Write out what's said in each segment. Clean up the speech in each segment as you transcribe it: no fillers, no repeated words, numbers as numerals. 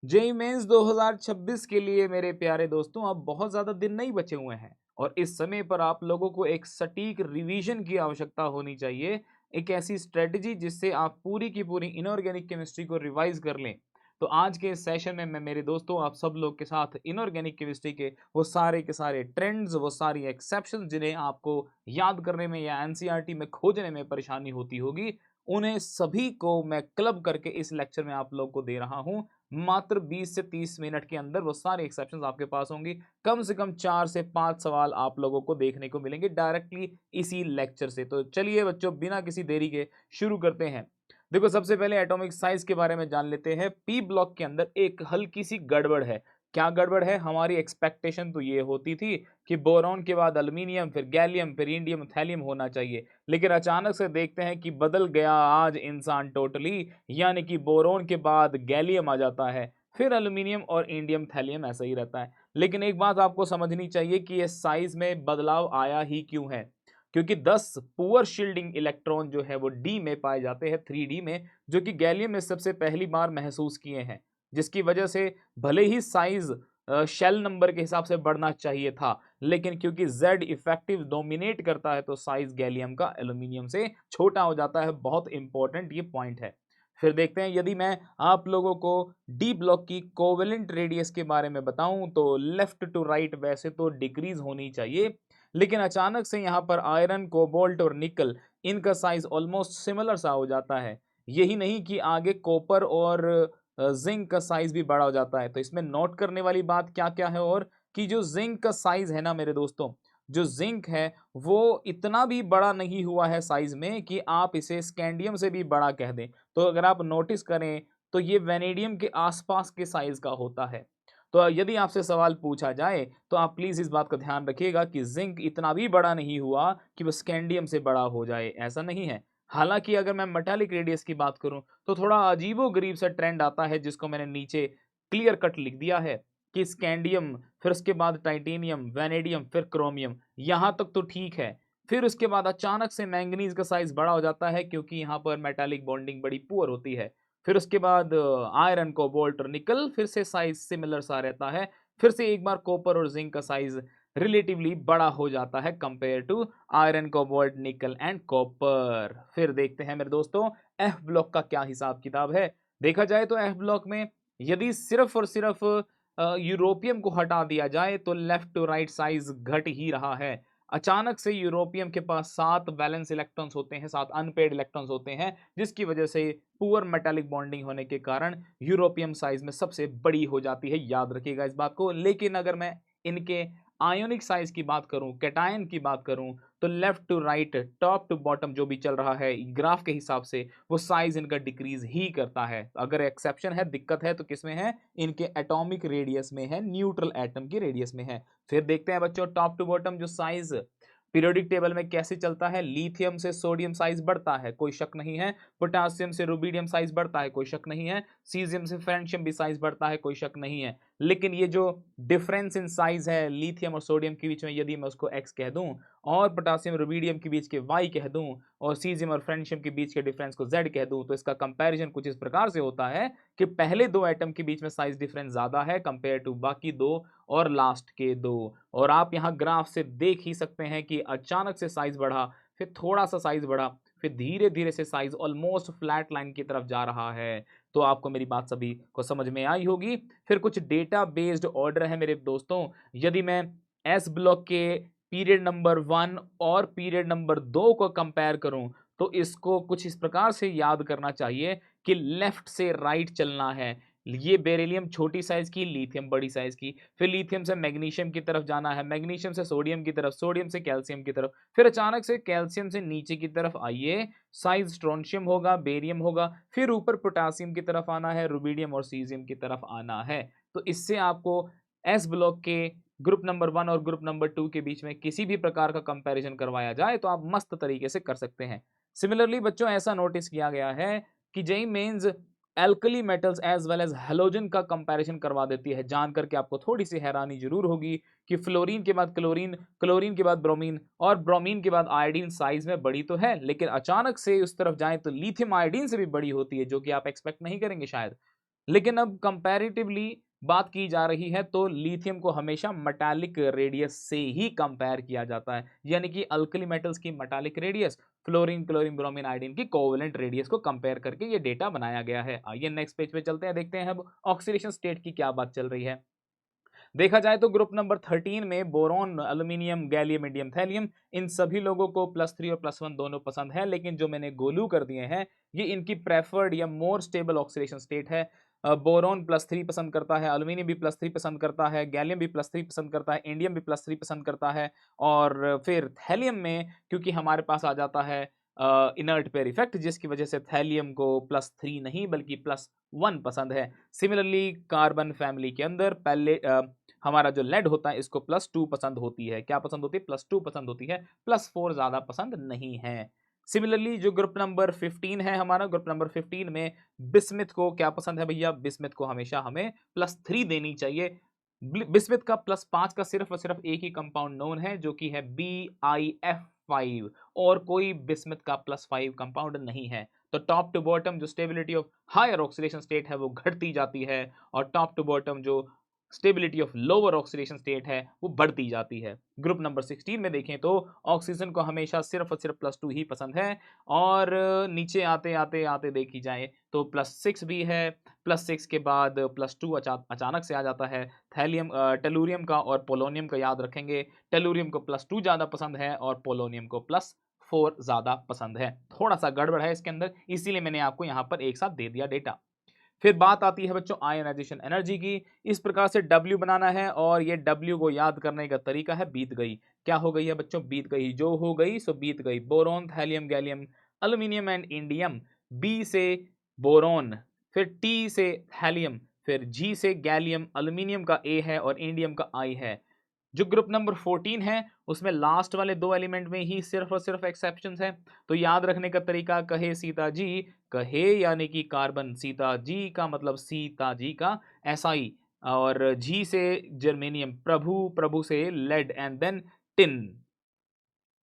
JEE mains 2026 के लिए मेरे प्यारे दोस्तों अब बहुत ज़्यादा दिन नहीं बचे हुए हैं और इस समय पर आप लोगों को एक सटीक रिवीजन की आवश्यकता होनी चाहिए। एक ऐसी स्ट्रेटजी जिससे आप पूरी की पूरी इनऑर्गेनिक केमिस्ट्री को रिवाइज कर लें। तो आज के इस सेशन में मैं मेरे दोस्तों आप सब लोग के साथ इनऑर्गेनिक केमिस्ट्री के वो सारे के सारे ट्रेंड्स, वो सारी एक्सेप्शंस जिन्हें आपको याद करने में या एनसीईआरटी में खोजने में परेशानी होती होगी, उन्हें सभी को मैं क्लब करके इस लेक्चर में आप लोग को दे रहा हूं। मात्र 20 से 30 मिनट के अंदर वो सारे एक्सेप्शंस आपके पास होंगी। कम से कम 4 से 5 सवाल आप लोगों को देखने को मिलेंगे डायरेक्टली इसी लेक्चर से। तो चलिए बच्चों, बिना किसी देरी के शुरू करते हैं। देखो, सबसे पहले एटॉमिक साइज के बारे में जान लेते हैं। पी ब्लॉक के अंदर एक हल्की सी गड़बड़ है। क्या गड़बड़ है? हमारी एक्सपेक्टेशन तो ये होती थी कि बोरॉन के बाद अल्मीनियम, फिर गैलियम, फिर इंडियम, थैलियम होना चाहिए। लेकिन अचानक से देखते हैं कि बदल गया आज इंसान टोटली, यानी कि बोरोन के बाद गैलियम आ जाता है, फिर एल्यूमिनियम और इंडियम थैलियम ऐसा ही रहता है। लेकिन एक बात आपको समझनी चाहिए कि ये साइज में बदलाव आया ही क्यों है। क्योंकि 10 पुअर शील्डिंग इलेक्ट्रॉन जो है वो डी में पाए जाते हैं, 3D में, जो कि गैलियम में सबसे पहली बार महसूस किए हैं, जिसकी वजह से भले ही साइज शेल नंबर के हिसाब से बढ़ना चाहिए था, लेकिन क्योंकि Z इफेक्टिव डोमिनेट करता है तो साइज गैलियम का एल्यूमिनियम से छोटा हो जाता है। बहुत इंपॉर्टेंट ये पॉइंट है। फिर देखते हैं, यदि मैं आप लोगों को डी ब्लॉक की कोवेलेंट रेडियस के बारे में बताऊं तो लेफ्ट टू राइट वैसे तो डिक्रीज होनी चाहिए, लेकिन अचानक से यहाँ पर आयरन, कोबाल्ट और निकल, इनका साइज ऑलमोस्ट सिमिलर सा हो जाता है। यही नहीं कि आगे कॉपर और जिंक का साइज भी बड़ा हो जाता है। तो इसमें नोट करने वाली बात क्या क्या है, और कि जो जिंक का साइज है ना मेरे दोस्तों, जो जिंक है वो इतना भी बड़ा नहीं हुआ है साइज में कि आप इसे स्कैंडियम से भी बड़ा कह दें। तो अगर आप नोटिस करें तो ये वेनेडियम के आसपास के साइज का होता है। तो यदि आपसे सवाल पूछा जाए तो आप प्लीज इस बात का ध्यान रखिएगा कि जिंक इतना भी बड़ा नहीं हुआ कि वो स्कैंडियम से बड़ा हो जाए, ऐसा नहीं है। हालांकि अगर मैं मेटालिक रेडियस की बात करूं तो थोड़ा अजीबो गरीब सा ट्रेंड आता है, जिसको मैंने नीचे क्लियर कट लिख दिया है कि स्कैंडियम, फिर उसके बाद टाइटेनियम, वेनेडियम, फिर क्रोमियम, यहां तक तो ठीक है। फिर उसके बाद अचानक से मैंगनीज का साइज बड़ा हो जाता है क्योंकि यहाँ पर मेटालिक बॉन्डिंग बड़ी पुअर होती है। फिर उसके बाद आयरन, कोबाल्ट और निकल, फिर से साइज सिमिलर सा रहता है। फिर से एक बार कॉपर और जिंक का साइज रिलेटिवली बड़ा हो जाता है compare to iron, cobalt, nickel and copper. फिर देखते हैं मेरे दोस्तों एफ ब्लॉक का क्या हिसाब किताब है। देखा जाए तो एफ ब्लॉक में यदि सिर्फ और सिर्फ यूरोपियम को हटा दिया जाए तो लेफ्ट टू राइट साइज घट ही रहा है। अचानक से यूरोपियम के पास 7 वैलेंस इलेक्ट्रॉन्स होते हैं, 7 अनपेड इलेक्ट्रॉन्स होते हैं, जिसकी वजह से पुअर मेटालिक बॉन्डिंग होने के कारण यूरोपियम साइज में सबसे बड़ी हो जाती है। याद रखिएगा इस बात को। लेकिन अगर मैं इनके आयोनिक साइज की बात करूं, कैटायन की बात करूं, तो left to right, top to bottom जो भी चल रहा है ग्राफ के हिसाब से, वो साइज इनका डिक्रीज ही करता है। अगर एक्सेप्शन है, दिक्कत है, तो किसमें है? इनके एटॉमिक रेडियस में है, न्यूट्रल एटम की रेडियस में है। फिर देखते हैं बच्चों टॉप टू बॉटम जो साइज पीरियोडिक टेबल में कैसे चलता है। लिथियम से सोडियम साइज बढ़ता है, कोई शक नहीं है। पोटासियम से रुबिडियम साइज बढ़ता है, कोई शक नहीं है। सीजियम से फ्रेंशियम भी साइज बढ़ता है, कोई शक नहीं है। लेकिन ये जो डिफरेंस इन साइज है लिथियम और सोडियम के बीच में, यदि मैं उसको एक्स कह दूं और पोटासियम रुबिडियम के बीच के वाई कह दूं और सीजियम और फ्रेंशियम के बीच के डिफरेंस को जेड कह दूं, तो इसका कंपैरिजन कुछ इस प्रकार से होता है कि पहले दो एटम के बीच में साइज डिफरेंस ज्यादा है कंपेयर टू बाकी दो और लास्ट के दो। और आप यहाँ ग्राफ से देख ही सकते हैं कि अचानक से साइज बढ़ा, फिर थोड़ा सा साइज बढ़ा, फिर धीरे धीरे से साइज ऑलमोस्ट फ्लैट लाइन की तरफ जा रहा है। तो आपको मेरी बात सभी को समझ में आई होगी। फिर कुछ डेटा बेस्ड ऑर्डर है मेरे दोस्तों। यदि मैं एस ब्लॉक के पीरियड नंबर 1 और पीरियड नंबर 2 को कंपेयर करूं तो इसको कुछ इस प्रकार से याद करना चाहिए कि लेफ्ट से राइट चलना है। ये बेरिलियम छोटी साइज की, लिथियम बड़ी साइज की, फिर लिथियम से मैग्नीशियम की तरफ जाना है, मैग्नीशियम से सोडियम की तरफ, सोडियम से कैल्शियम की तरफ, फिर अचानक से कैल्शियम से नीचे की तरफ आइए, साइज स्ट्रोंशियम होगा, बेरियम होगा, फिर ऊपर पोटासियम की तरफ आना है, रुबिडियम और सीजियम की तरफ आना है। तो इससे आपको एस ब्लॉक के ग्रुप नंबर 1 और ग्रुप नंबर 2 के बीच में किसी भी प्रकार का कंपैरिजन करवाया जाए तो आप मस्त तरीके से कर सकते हैं। सिमिलरली बच्चों, ऐसा नोटिस किया गया है कि JEE mains alkali metals as well as halogen का कंपैरिजन करवा देती है। जान करके आपको थोड़ी सी हैरानी जरूर होगी कि फ्लोरीन के बाद क्लोरीन, क्लोरीन के बाद ब्रोमीन और ब्रोमीन के बाद आयोडीन साइज में बड़ी तो है, लेकिन अचानक से उस तरफ जाएं तो लिथियम आयोडीन से भी बड़ी होती है, जो कि आप एक्सपेक्ट नहीं करेंगे शायद। लेकिन अब कंपैरेटिवली बात की जा रही है तो लिथियम को हमेशा मेटालिक रेडियस से ही कंपेयर किया जाता है, यानी कि अल्कली मेटल्स की metallic radius fluorine, chlorine, bromine, iodine की कोवेलेंट रेडियस को कंपेयर करके ये डेटा बनाया गया है। आइए नेक्स्ट पेज पे चलते हैं, देखते हैं अब ऑक्सीडेशन स्टेट की क्या बात चल रही है। देखा जाए तो ग्रुप नंबर 13 में boron, aluminium, gallium, indium, thallium, इन सभी लोगों को +3 और +1 दोनों पसंद है, लेकिन जो मैंने गोलू कर दिए हैं ये इनकी प्रेफर्ड या मोर स्टेबल ऑक्सीडेशन स्टेट है। बोरॉन +3 पसंद करता है, एल्यूमिनियम भी +3 पसंद करता है, गैलियम भी +3 पसंद करता है, इंडियम भी +3 पसंद करता है, और फिर थैलियम में क्योंकि हमारे पास आ जाता है इनर्ट पेयर इफेक्ट, जिसकी वजह से थैलियम को +3 नहीं बल्कि +1 पसंद है। सिमिलरली कार्बन फैमिली के अंदर पहले हमारा जो लेड होता है इसको +2 पसंद होती है। क्या पसंद होती है? +2 पसंद होती है, +4 ज़्यादा पसंद नहीं है। सिमिलरली जो ग्रुप नंबर 15 है हमारा, ग्रुप नंबर 15 में बिस्मिथ को क्या पसंद है भैया? बिस्मिथ को हमेशा हमें +3 देनी चाहिए। बिस्मिथ का +5 का सिर्फ और सिर्फ एक ही कंपाउंड नोन है जो कि है BiF5, और कोई बिस्मिथ का +5 कंपाउंड नहीं है। तो टॉप टू बॉटम जो stability of higher oxidation state है वो घटती जाती है, और टॉप टू बॉटम जो stability of lower oxidation state है वो बढ़ती जाती है। ग्रुप नंबर 16 में देखें तो ऑक्सीजन को हमेशा सिर्फ और सिर्फ +2 ही पसंद है, और नीचे आते आते आते देखी जाए तो +6 भी है। +6 के बाद +2 अचानक से आ जाता है थैलियम, टेलुरियम का और पोलोनियम का। याद रखेंगे टेलुरियम को +2 ज़्यादा पसंद है और पोलोनियम को +4 ज़्यादा पसंद है। थोड़ा सा गड़बड़ है इसके अंदर, इसीलिए मैंने आपको यहाँ पर एक साथ दे दिया डेटा। फिर बात आती है बच्चों आयनाइजेशन एनर्जी की। इस प्रकार से W बनाना है, और ये W को याद करने का तरीका है बीत गई। क्या हो गई है बच्चों? बीत गई। जो हो गई सो बीत गई। Boron, thallium, gallium, aluminium and indium. B से बोरॉन, फिर T से थैलियम, फिर G से गैलियम, एल्यूमिनियम का A है और इंडियम का I है। जो ग्रुप नंबर 14 है उसमें लास्ट वाले 2 एलिमेंट में ही सिर्फ और सिर्फ एक्सेप्शंस हैं। तो याद रखने का तरीका, कहे सीता जी, कहे यानी कि कार्बन, सीता जी का मतलब सीता जी का SI, और जी से जर्मेनियम, प्रभु, प्रभु से लेड, एंड देन टिन।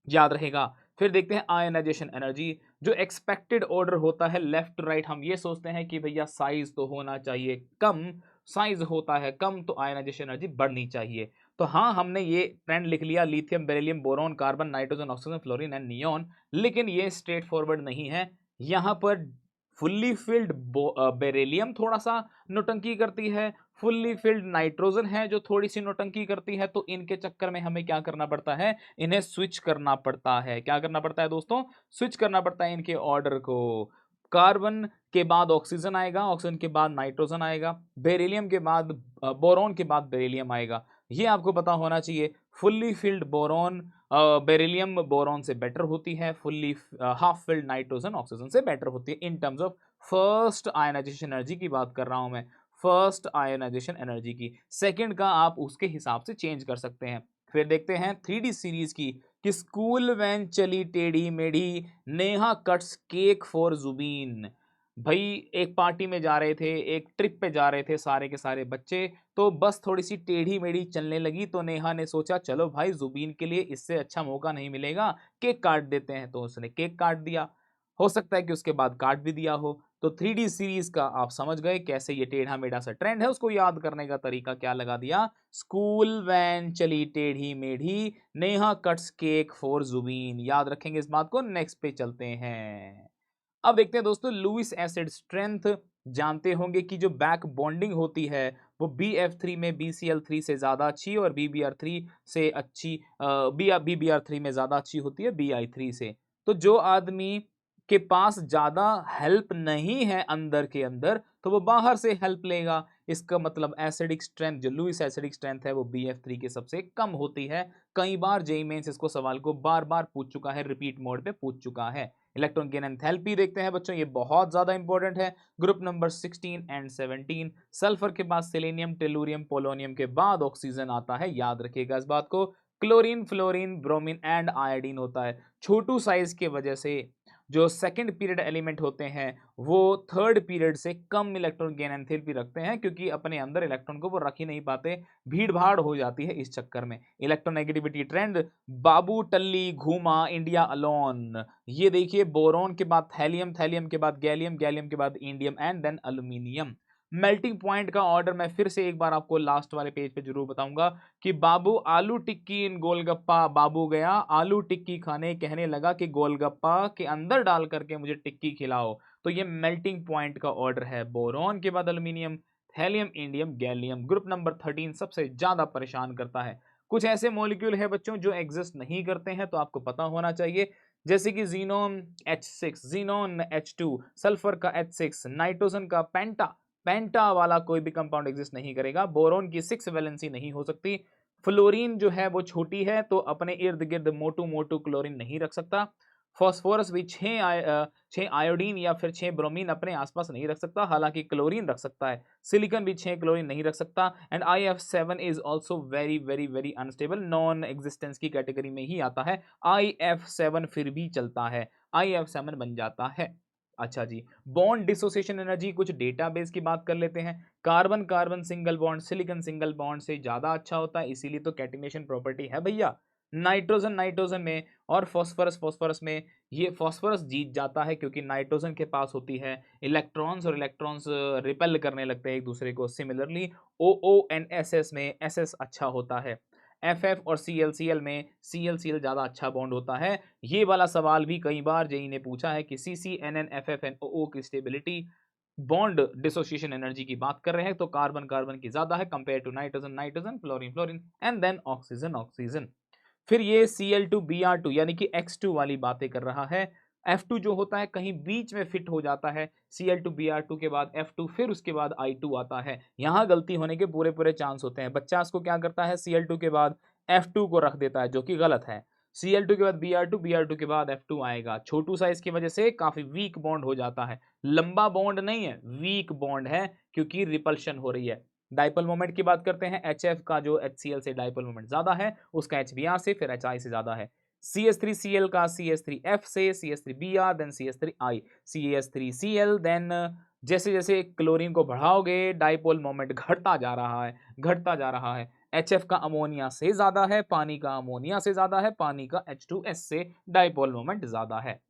याद रहेगा। फिर देखते हैं आयनाइजेशन एनर्जी। जो एक्सपेक्टेड ऑर्डर होता है लेफ्ट टू राइट, हम ये सोचते हैं कि भैया साइज तो होना चाहिए कम, साइज होता है कम तो आयनाइजेशन एनर्जी बढ़नी चाहिए। तो हाँ, हमने ये ट्रेंड लिख लिया, lithium, beryllium, boron, carbon, nitrogen, oxygen, fluorine and neon, लेकिन ये स्ट्रेट फॉरवर्ड नहीं है। यहाँ पर फुल्ली फिल्ड बेरिलियम थोड़ा सा नौटंकी करती है, फुल्ली फिल्ड नाइट्रोजन है जो थोड़ी सी नौटंकी करती है, तो इनके चक्कर में हमें क्या करना पड़ता है? इन्हें स्विच करना पड़ता है। क्या करना पड़ता है दोस्तों? स्विच करना पड़ता है इनके ऑर्डर को। कार्बन के बाद ऑक्सीजन आएगा, ऑक्सीजन के बाद नाइट्रोजन आएगा, बेरिलियम के बाद बोरॉन के बाद बेरिलियम आएगा। ये आपको पता होना चाहिए। Fully filled boron beryllium boron से बेटर होती है, fully half filled nitrogen oxygen से बेटर होती है in terms of first ionization energy की बात कर रहा हूं मैं, फर्स्ट आयनाइजेशन एनर्जी की। सेकंड का आप उसके हिसाब से चेंज कर सकते हैं। फिर देखते हैं 3D सीरीज की, कि स्कूल वैन चली टेढ़ी मेढ़ी, Neha cuts cake for Zubin. भाई एक पार्टी में जा रहे थे, एक ट्रिप पे जा रहे थे सारे के सारे बच्चे, तो बस थोड़ी सी टेढ़ी मेढ़ी चलने लगी, तो नेहा ने सोचा चलो भाई जुबीन के लिए इससे अच्छा मौका नहीं मिलेगा, केक काट देते हैं। तो उसने केक काट दिया, हो सकता है कि उसके बाद काट भी दिया हो। तो 3D सीरीज का आप समझ गए कैसे ये टेढ़ा मेढ़ा सा ट्रेंड है, उसको याद करने का तरीका क्या लगा दिया? स्कूल वैन चली टेढ़ी मेढ़ी, Neha cuts cake for Zubin. याद रखेंगे इस बात को। नेक्स्ट पे चलते हैं। अब देखते हैं दोस्तों लुईस एसिड स्ट्रेंथ। जानते होंगे कि जो बैक बॉन्डिंग होती है वो BF3 में BCl3 से ज्यादा अच्छी और BBr3 से अच्छी, BBr3 में ज्यादा अच्छी होती है Bi3 से। तो जो आदमी के पास ज्यादा हेल्प नहीं है अंदर के अंदर, तो वो बाहर से हेल्प लेगा। इसका मतलब एसिडिक स्ट्रेंथ, जो लुईस एसिडिक स्ट्रेंथ है वो BF3 के सबसे कम होती है। कई बार जेईई मेंस इसको सवाल को बार बार पूछ चुका है, रिपीट मोड पे पूछ चुका है। इलेक्ट्रॉन गेन एंथैल्पी देखते हैं बच्चों, ये बहुत ज्यादा इंपॉर्टेंट है। ग्रुप नंबर 16 एंड 17, सल्फर के बाद सेलेनियम, टेलुरियम, पोलोनियम के बाद ऑक्सीजन आता है। याद रखिएगा इस बात को। Chlorine, fluorine, bromine and iodine होता है। छोटू साइज की वजह से जो सेकंड पीरियड एलिमेंट होते हैं वो थर्ड पीरियड से कम इलेक्ट्रॉन गेन एंथैल्पी रखते हैं, क्योंकि अपने अंदर इलेक्ट्रॉन को वो रख ही नहीं पाते, भीड़ भाड़ हो जाती है इस चक्कर में। इलेक्ट्रोनेगेटिविटी ट्रेंड, बाबू टल्ली घूमा इंडिया अलोन। ये देखिए बोरॉन के बाद थैलियम, थैलियम के बाद गैलियम, गैलियम के बाद indium and then aluminium. Melting point का ऑर्डर मैं फिर से एक बार आपको लास्ट वाले पेज पे जरूर बताऊंगा कि बाबू आलू टिक्की इन गोलगप्पा, बाबू गया आलू टिक्की खाने, कहने लगा कि गोलगप्पा के अंदर डाल करके मुझे टिक्की खिलाओ। तो ये मेल्टिंग पॉइंट का ऑर्डर है। बोरॉन के बाद aluminium, thallium, indium, gallium. Group number 13 सबसे ज्यादा परेशान करता है। कुछ ऐसे मॉलिक्यूल है बच्चों जो एग्जिस्ट नहीं करते हैं, तो आपको पता होना चाहिए, जैसे कि xenon H6, xenon H2, sulphur का H6, नाइट्रोजन का पेंटा, पेंटा वाला कोई भी कंपाउंड एग्जिस्ट नहीं करेगा। बोरोन की 6 वैलेंसी नहीं हो सकती। फ्लोरीन जो है वो छोटी है, तो अपने इर्द गिर्द मोटू मोटू क्लोरीन नहीं रख सकता। फॉस्फोरस भी 6 आयोडीन या फिर 6 ब्रोमीन अपने आसपास नहीं रख सकता, हालांकि क्लोरीन रख सकता है। सिलिकॉन भी 6 क्लोरीन नहीं रख सकता। And IF7 is also very very very unstable, non existence की कैटेगरी में ही आता है। IF7 फिर भी चलता है, IF7 बन जाता है। अच्छा जी, बॉन्ड डिसोसिएशन एनर्जी, कुछ डेटाबेस की बात कर लेते हैं। Carbon carbon single bond silicon single bond से ज्यादा अच्छा होता है, इसीलिए तो कैटिनेशन प्रॉपर्टी है भैया। नाइट्रोजन नाइट्रोजन में और फॉस्फोरस फॉस्फोरस में, ये फॉस्फोरस जीत जाता है क्योंकि नाइट्रोजन के पास होती है इलेक्ट्रॉन्स, और इलेक्ट्रॉन्स रिपेल करने लगते हैं एक दूसरे को। सिमिलरली OO एंड SS में SS अच्छा होता है। FF और CL में CL ज्यादा अच्छा बॉन्ड होता है। ये वाला सवाल भी कई बार जेई ने पूछा है कि CCNN FFNOO की स्टेबिलिटी, बॉन्ड डिसोसिएशन एनर्जी की बात कर रहे हैं तो कार्बन कार्बन की ज्यादा है compare to nitrogen nitrogen, fluorine fluorine, and then oxygen oxygen. फिर ये Cl2Br2 यानी कि X2 वाली बातें कर रहा है। F2 जो होता है कहीं बीच में फिट हो जाता है, Cl2Br2 के बाद F2, फिर उसके बाद I2 आता है। यहां गलती होने के पूरे पूरे चांस होते हैं। बच्चा इसको क्या करता है, Cl2 के बाद F2 को रख देता है, जो कि गलत है। Cl2 के बाद Br2, Br2 के बाद F2 आएगा। छोटू साइज की वजह से काफी वीक बॉन्ड हो जाता है। लंबा बॉन्ड नहीं है, वीक बॉन्ड है, क्योंकि रिपल्शन हो रही है। डाइपोल मोमेंट की बात करते हैं, HF का जो HCl से डाइपोल मोमेंट ज्यादा है, उसका HBr से, फिर HI से ज्यादा है। CH3Cl का CH3F से, CH3Br then CH3I, CH3Cl then, जैसे जैसे क्लोरीन को बढ़ाओगे डाइपोल मोमेंट घटता जा रहा है, घटता जा रहा है। HF का अमोनिया से ज्यादा है, पानी का अमोनिया से ज्यादा है, पानी का H2S से डाइपोल मोमेंट ज्यादा है।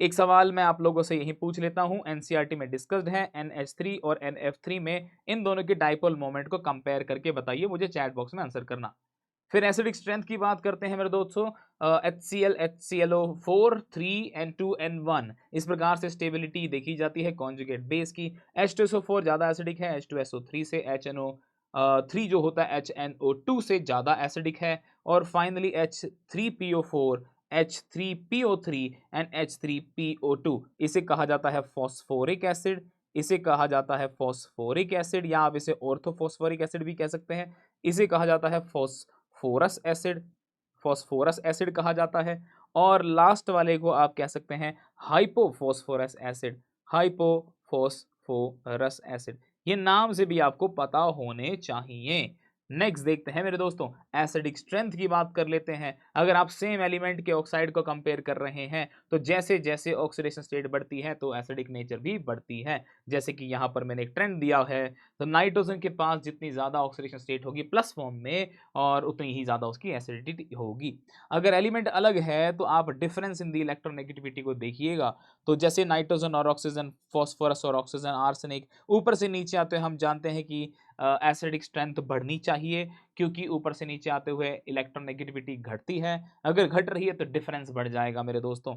एक सवाल मैं आप लोगों से यही पूछ लेता हूं, एनसीईआरटी में डिस्कस्ड है, NH3 और NF3 में इन दोनों के डाइपोल मोमेंट को कंपेयर करके बताइए, मुझे चैट बॉक्स में आंसर करना। फिर एसिडिक स्ट्रेंथ की बात करते हैं मेरे दोस्तों, HCl HClO4 3N2N1, इस प्रकार से स्टेबिलिटी देखी जाती है कॉन्जुगेट बेस की। H2SO4 ज्यादा एसिडिक है, H2SO3 से, HNO3 जो होता है HNO2 से ज्यादा एसिडिक है। और finally H3PO4, H3PO3 and H3PO2, इसे कहा जाता है फॉस्फोरिक एसिड, इसे कहा जाता है फॉस्फोरिक एसिड, या आप इसे ऑर्थोफॉस्फोरिक एसिड भी कह सकते हैं। इसे कहा जाता है फॉस्फोरस एसिड, फॉस्फोरस एसिड कहा जाता है। और लास्ट वाले को आप कह सकते हैं हाइपोफॉस्फोरस एसिड, हाइपोफॉस्फोरस एसिड। ये नाम से भी आपको पता होने चाहिए। नेक्स्ट देखते हैं मेरे दोस्तों, एसिडिक स्ट्रेंथ की बात कर लेते हैं। अगर आप सेम एलिमेंट के ऑक्साइड को कंपेयर कर रहे हैं तो जैसे जैसे ऑक्सीडेशन स्टेट बढ़ती है तो एसिडिक नेचर भी बढ़ती है। जैसे कि यहाँ पर मैंने एक ट्रेंड दिया है, तो नाइट्रोजन के पास जितनी ज्यादा ऑक्सीडेशन स्टेट होगी प्लस फॉर्म में, और उतनी ही ज्यादा उसकी एसिडिटी होगी। अगर एलिमेंट अलग है तो आप डिफरेंस इन दी इलेक्ट्रोनेगेटिविटी को देखिएगा। तो जैसे नाइट्रोजन और ऑक्सीजन, फॉस्फोरस और ऑक्सीजन, आर्सेनिक, ऊपर से नीचे आते हुए हम जानते हैं कि एसिडिक स्ट्रेंथ बढ़नी चाहिए, क्योंकि ऊपर से नीचे आते हुए इलेक्ट्रोनेगेटिविटी घटती है। अगर घट रही है तो डिफरेंस बढ़ जाएगा मेरे दोस्तों।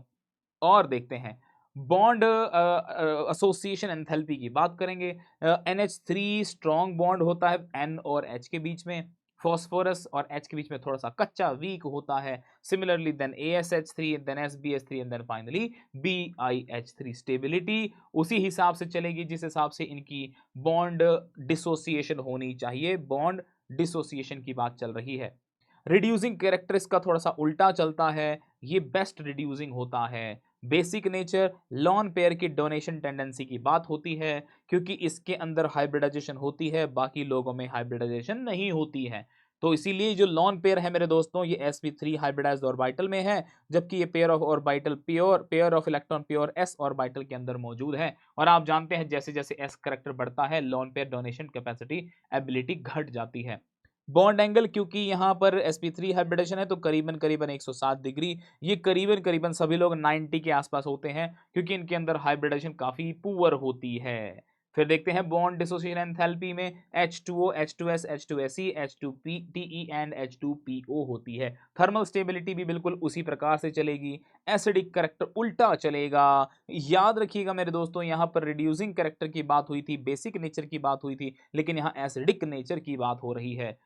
और देखते हैं बॉन्ड एसोसिएशन एंथैल्पी की बात करेंगे। NH3 स्ट्रॉन्ग बॉन्ड होता है N और H के बीच में, फॉस्फोरस और H के बीच में थोड़ा सा कच्चा वीक होता है। Similarly then ASH3 then SBH3 and then finally BiH3। Stability उसी हिसाब से चलेगी जिस हिसाब से इनकी बॉन्ड डिसोसिएशन होनी चाहिए। बॉन्ड डिसोसिएशन की बात चल रही है। रिड्यूसिंग कैरेक्टर इसका थोड़ा सा उल्टा चलता है, ये बेस्ट रिड्यूसिंग होता है। बेसिक नेचर, लॉन पेयर की डोनेशन टेंडेंसी की बात होती है, क्योंकि इसके अंदर हाइब्रिडाइजेशन होती है, बाकी लोगों में हाइब्रिडाइजेशन नहीं होती है। तो इसीलिए जो लॉन पेयर है मेरे दोस्तों, ये sp3 हाइब्रिडाइज्ड ऑर्बिटल में है, जबकि ये pair of orbital pure, pair of electron pure s orbital के अंदर मौजूद है। और आप जानते हैं जैसे जैसे s करेक्टर बढ़ता है, lone pair donation capacity ability घट जाती है। बॉन्ड एंगल, क्योंकि यहाँ पर sp3 हाइब्रिडेशन है तो करीबन करीबन 107 डिग्री, ये करीबन करीबन सभी लोग 90 के आसपास होते हैं, क्योंकि इनके अंदर हाइब्रिडेशन काफी पुअर होती है। फिर देखते हैं बॉन्ड डिसोसिएशन एंथैल्पी में H2O, H2S, H2Se, H2PTE and H2PO होती है। थर्मल स्टेबिलिटी भी बिल्कुल उसी प्रकार से चलेगी। एसिडिक करैक्टर उल्टा चलेगा। याद रखिएगा मेरे दोस्तों, यहाँ पर रिड्यूसिंग करैक्टर की बात हुई थी, बेसिक नेचर की बात हुई थी, लेकिन यहाँ एसिडिक नेचर की बात हो रही है।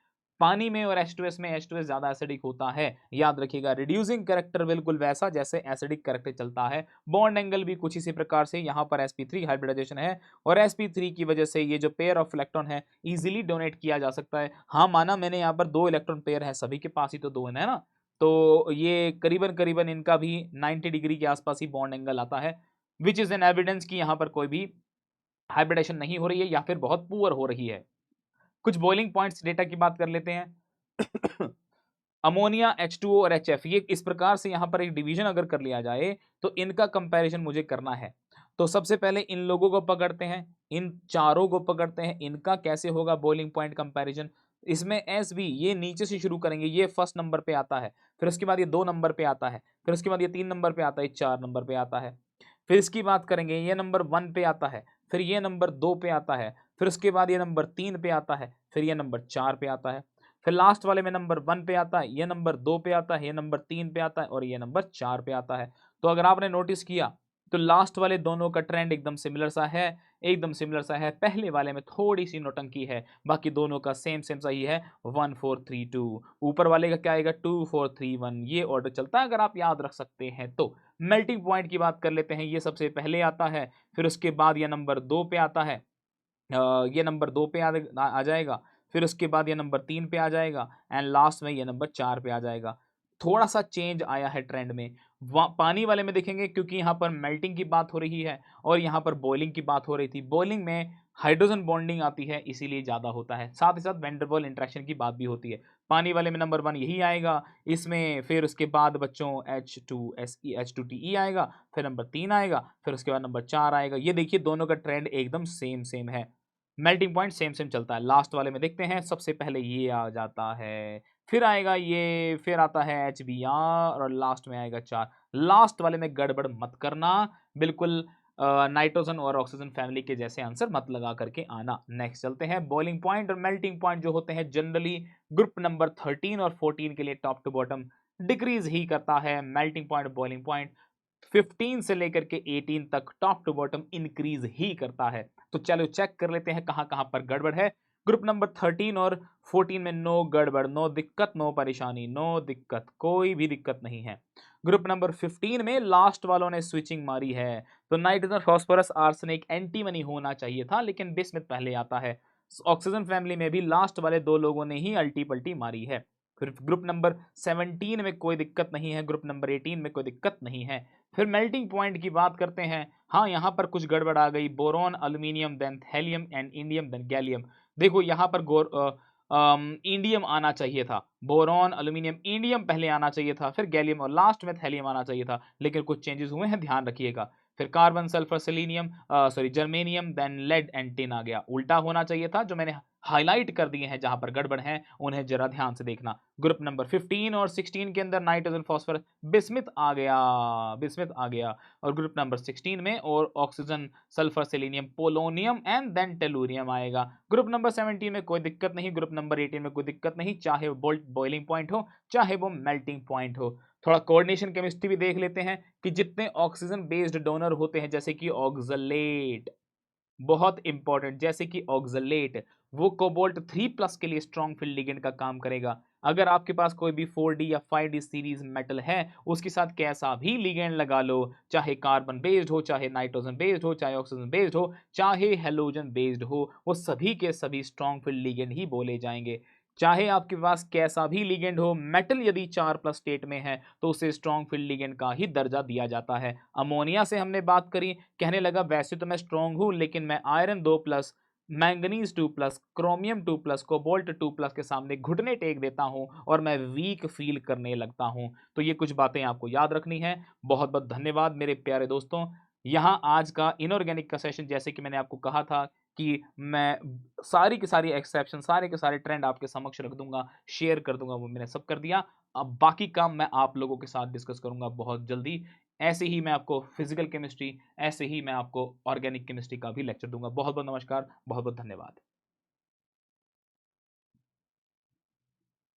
पानी में और H2S में H2S ज़्यादा एसिडिक होता है। याद रखिएगा रिड्यूसिंग करैक्टर बिल्कुल वैसा जैसे एसिडिक करैक्टर चलता है। बॉन्ड एंगल भी कुछ इसी प्रकार से, यहाँ पर sp3 हाइब्रिडाइजेशन है और sp3 की वजह से ये जो पेयर ऑफ इलेक्ट्रॉन है इजीली डोनेट किया जा सकता है। हाँ, माना मैंने यहाँ पर 2 इलेक्ट्रॉन पेयर है, सभी के पास ही तो 2 है ना? तो ये करीबन-करीबन इनका भी 90 डिग्री के आसपास ही बॉन्ड एंगल आता है, व्हिच इज़ एन एविडेंस कि यहाँ पर कोई भी हाइब्रिडाइजेशन नहीं हो रही है या फिर बहुत पुअर हो रही है। कुछ बॉइलिंग पॉइंट्स डेटा की बात कर लेते हैं। अमोनिया H2O और HF, ये इस प्रकार से यहाँ पर एक डिवीजन अगर कर लिया जाए तो इनका कंपैरिजन मुझे करना है। तो सबसे पहले इन लोगों को पकड़ते हैं, इन चारों को पकड़ते हैं, इनका कैसे होगा बॉइलिंग पॉइंट कंपैरिजन। इसमें Sb ये नीचे से शुरू करेंगे, ये फर्स्ट नंबर पे आता है, फिर उसके बाद ये 2 नंबर पे आता है, फिर उसके बाद ये 3 नंबर पे आता है, 4 नंबर पे आता है। फिर इसकी बात करेंगे, ये नंबर 1 पे आता है, फिर ये नंबर 2 पे आता है, फिर उसके बाद ये नंबर 3 पे आता है, फिर ये नंबर 4 पे आता है, फिर लास्ट वाले में नंबर 1 पे आता है, ये नंबर 2 पे आता है, ये नंबर 3 पे आता है और ये नंबर 4 पे आता है। तो अगर आपने नोटिस किया तो लास्ट वाले दोनों का ट्रेंड एकदम सिमिलर सा है, एकदम सिमिलर सा है। पहले वाले में थोड़ी-सी नौटंकी है, बाकी दोनों का सेम सेम सा ही है 1 4 3 2। ऊपर वाले का क्या आएगा 2 4 3 1, ये ऑर्डर चलता है अगर आप याद रख सकते हैं तो। मेल्टिंग पॉइंट की बात कर लेते हैं, ये सबसे पहले आता है, फिर उसके बाद ये नंबर 2 पे आता है। ये नंबर 2 पे आ जाएगा, फिर उसके बाद ये नंबर 3 पे आ जाएगा एंड लास्ट में ये नंबर 4 पे आ जाएगा। थोड़ा-सा चेंज आया है ट्रेंड में। वा पानी वाले में देखेंगे क्योंकि यहाँ पर मेल्टिंग की बात हो रही है और यहाँ पर बॉइलिंग की बात हो रही थी। बॉइलिंग में हाइड्रोजन बॉन्डिंग आती है इसीलिए ज़्यादा होता है। साथ ही साथ वैन डेर वाल्स इंटरैक्शन की बात भी होती है। पानी वाले में नंबर 1 यही आएगा, इसमें फिर उसके बाद बच्चों H2SE, H2TE आएगा, फिर नंबर 3 आएगा, फिर उसके बाद नंबर 4 आएगा। ये देखिए दोनों का ट्रेंड एकदम सेम सेम है। मेल्टिंग पॉइंट सेम सेम चलता है। लास्ट वाले में देखते हैं, सबसे पहले ये आ जाता है, फिर आएगा ये, फिर आता है HBr और लास्ट में आएगा 4। लास्ट वाले में गड़बड़ मत करना, बिल्कुल नाइट्रोजन और ऑक्सीजन फैमिली के जैसे आंसर मत लगा करके आना। नेक्स्ट चलते हैं, बॉइलिंग पॉइंट और मेल्टिंग पॉइंट जो होते हैं जनरली ग्रुप नंबर 13 और 14 के लिए टॉप टू बॉटम डिक्रीज ही करता है। मेल्टिंग पॉइंट, बॉइलिंग पॉइंट 15 से लेकर के 18 तक टॉप टू बॉटम इंक्रीज ही करता है। तो चलो चेक कर लेते हैं कहाँ कहाँ पर गड़बड़ है। ग्रुप नंबर 13 और 14 में नो गड़बड़, नो दिक्कत, नो परेशानी, नो दिक्कत, कोई भी दिक्कत नहीं है। ग्रुप नंबर 15 में लास्ट वालों ने स्विचिंग मारी है, तो नाइट्रोजन, फास्फोरस, आर्सेनिक, एंटीमनी होना चाहिए था लेकिन बिस्मथ पहले आता है। ऑक्सीजन फैमिली में भी लास्ट वाले 2 लोगों ने ही अल्टी पल्टी मारी है। फिर ग्रुप नंबर 17 में कोई दिक्कत नहीं है, ग्रुप नंबर 18 में कोई दिक्कत नहीं है। फिर मेल्टिंग पॉइंट की बात करते हैं। हाँ, यहाँ पर कुछ गड़बड़ आ गई, boron, aluminium, then thallium and indium, then gallium. देखो यहाँ पर इंडियम आना चाहिए था, बोरॉन, एल्यूमीनियम, इंडियम पहले आना चाहिए था, फिर गैलियम और लास्ट में थैलियम आना चाहिए था, लेकिन कुछ चेंजेस हुए हैं, ध्यान रखिएगा। फिर carbon, sulphur, selenium, sorry germanium, then lead and tin आ गया। उल्टा होना चाहिए था, जो मैंने हाईलाइट कर दिए हैं जहां पर गड़बड़ है उन्हें जरा ध्यान से देखना। ग्रुप नंबर 15 और 16 के अंदर नाइट्रोजन, फास्फोरस, बिस्मिथ आ गया, बिस्मिथ आ गया। और ग्रुप नंबर 16 में और oxygen, sulphur, selenium, polonium and then tellurium आएगा। ग्रुप नंबर 17 में कोई दिक्कत नहीं, ग्रुप नंबर 18 में कोई दिक्कत नहीं, चाहे वो बॉइलिंग पॉइंट हो चाहे वो मेल्टिंग पॉइंट हो। थोड़ा कोऑर्डिनेशन केमिस्ट्री भी देख लेते हैं कि जितने ऑक्सीजन बेस्ड डोनर होते हैं जैसे कि ऑक्सलेट, बहुत इंपॉर्टेंट, जैसे कि ऑक्सलेट, वो कोबाल्ट 3 प्लस के लिए स्ट्रॉन्ग फील्ड लिगेंड का काम करेगा। अगर आपके पास कोई भी 4D या 5D सीरीज मेटल है, उसके साथ कैसा भी लिगेंड लगा लो, चाहे कार्बन बेस्ड हो, चाहे नाइट्रोजन बेस्ड हो, चाहे ऑक्सीजन बेस्ड हो, चाहे हेलोजन बेस्ड हो, वो सभी के सभी स्ट्रॉन्ग फील्ड लिगेंड ही बोले जाएंगे। चाहे आपके पास कैसा भी लिगेंड हो, मेटल यदि 4 प्लस स्टेट में है तो उसे स्ट्रॉन्ग फील्ड लिगेंड का ही दर्जा दिया जाता है। अमोनिया से हमने बात करी, कहने लगा वैसे तो मैं स्ट्रॉन्ग हूं लेकिन मैं iron 2 plus, manganese 2 plus, chromium 2 plus, cobalt 2 plus के सामने घुटने टेक देता हूं और मैं वीक फील करने लगता हूं। तो ये कुछ बातें आपको याद रखनी है। बहुत बहुत धन्यवाद मेरे प्यारे दोस्तों। यहाँ आज का इनऑर्गेनिक का सेशन, जैसे कि मैंने आपको कहा था कि मैं सारी की सारी एक्सेप्शन, सारे के सारे ट्रेंड आपके समक्ष रख दूंगा, शेयर कर दूंगा, वो मैंने सब कर दिया। अब बाकी काम मैं आप लोगों के साथ डिस्कस करूंगा बहुत जल्दी। ऐसे ही मैं आपको फिजिकल केमिस्ट्री, ऐसे ही मैं आपको ऑर्गेनिक केमिस्ट्री का भी लेक्चर दूंगा। बहुत बहुत नमस्कार, बहुत बहुत धन्यवाद।